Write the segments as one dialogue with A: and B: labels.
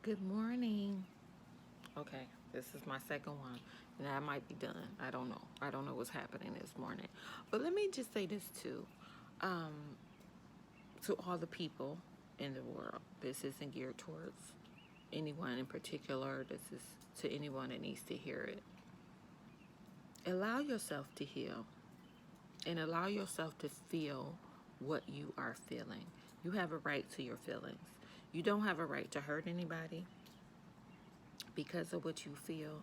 A: Good morning. Okay, this is my second one. And I might be done. I don't know. I don't know what's happening this morning. But let me just say this too. Um, to all the people in the world, this isn't geared towards anyone in particular. This is to anyone that needs to hear it. Allow yourself to heal and allow yourself to feel what you are feeling. You have a right to your feelings. You don't have a right to hurt anybody because of what you feel,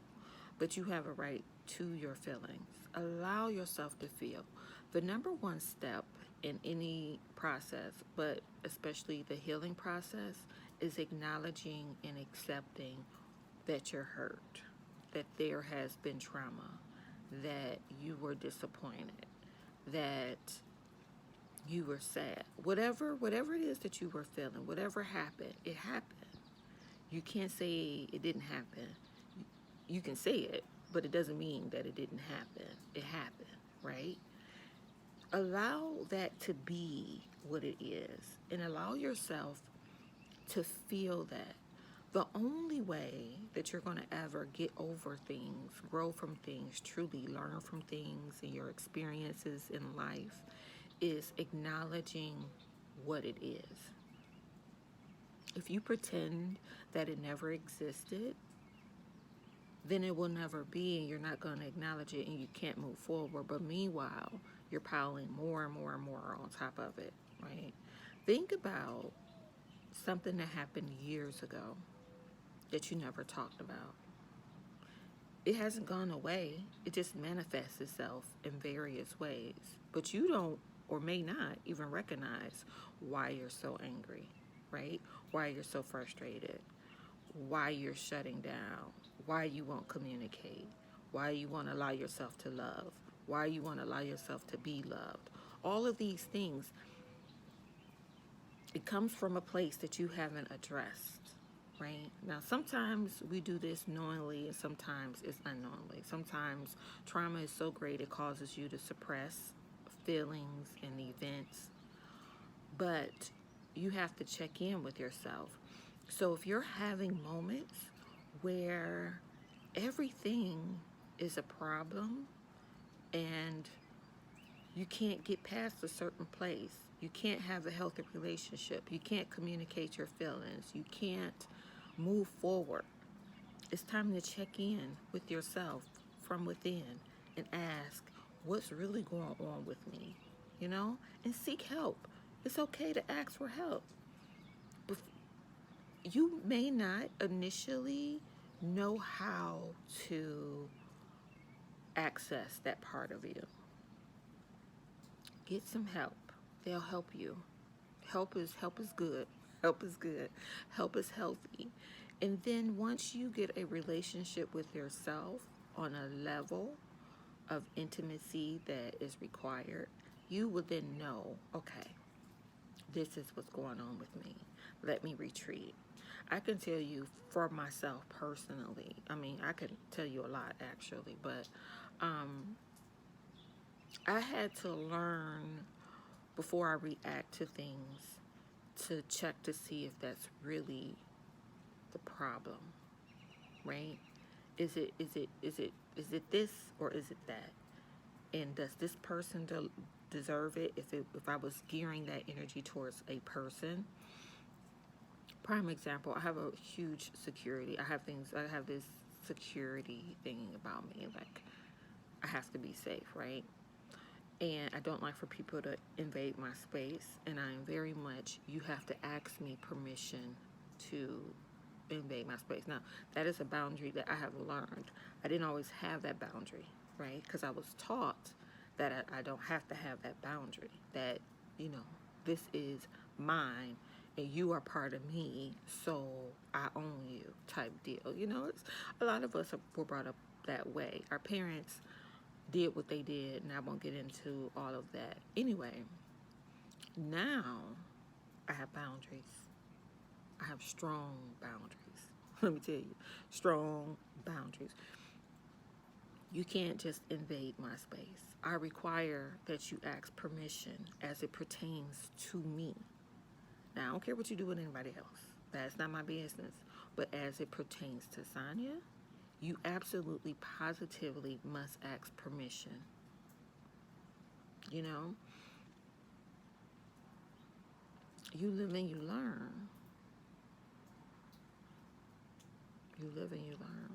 A: but you have a right to your feelings. Allow yourself to feel. The number one step in any process, but especially the healing process, is acknowledging and accepting that you're hurt, that there has been trauma, that you were disappointed, that you were sad. Whatever it is that you were feeling, whatever happened, it happened. You can't say it didn't happen. You can say it, but it doesn't mean that it didn't happen. It happened, right? Allow that to be what it is and allow yourself to feel that. The only way that you're going to ever get over things, grow from things, truly learn from things and your experiences in life is acknowledging what it is. If you pretend that it never existed, then it will never be, and you're not going to acknowledge it, and you can't move forward. But meanwhile, you're piling more and more and more on top of it, right? Think about something that happened years ago that you never talked about. It hasn't gone away. It just manifests itself in various ways. But you don't or may not even recognize why you're so angry, right? Why you're so frustrated, why you're shutting down, why you won't communicate, why you won't allow yourself to love, why you won't allow yourself to be loved. All of these things, it comes from a place that you haven't addressed, right? Now, sometimes we do this knowingly and sometimes it's unknowingly. Sometimes trauma is so great it causes you to suppress feelings and events, but you have to check in with yourself. So if you're having moments where everything is a problem and you can't get past a certain place, you can't have a healthy relationship, you can't communicate your feelings, you can't move forward, it's time to check in with yourself from within and ask, what's really going on with me? You know? And seek help. It's okay to ask for help. You may not initially know how to access that part of you. Get some help. They'll help you. Help is good. Help is good. Help is healthy. And then once you get a relationship with yourself on a level of intimacy that is required, you will then know, okay, this is what's going on with me. Let me retreat. I can tell you for myself personally, I mean, I can tell you a lot actually, but I had to learn before I react to things to check to see if that's really the problem, right? Is it this or is it that? And does this person deserve it? If I was gearing that energy towards a person, prime example, I have a huge security. I have this security thing about me. Like, I have to be safe, right? And I don't like for people to invade my space. And I am very much, you have to ask me permission to invade my space. Now, that is a boundary that I have learned. I didn't always have that boundary, right? Because I was taught that I don't have to have that boundary, that, this is mine and you are part of me, so I own you type deal. It's, a lot of us were brought up that way. Our parents did what they did, and I won't get into all of that. Anyway, now I have boundaries. I have strong boundaries. Let me tell you, strong boundaries. You can't just invade my space. I require that you ask permission as it pertains to me. Now, I don't care what you do with anybody else. That's not my business. But as it pertains to Sonya, you absolutely positively must ask permission. You know, you live and you learn. You live and you learn.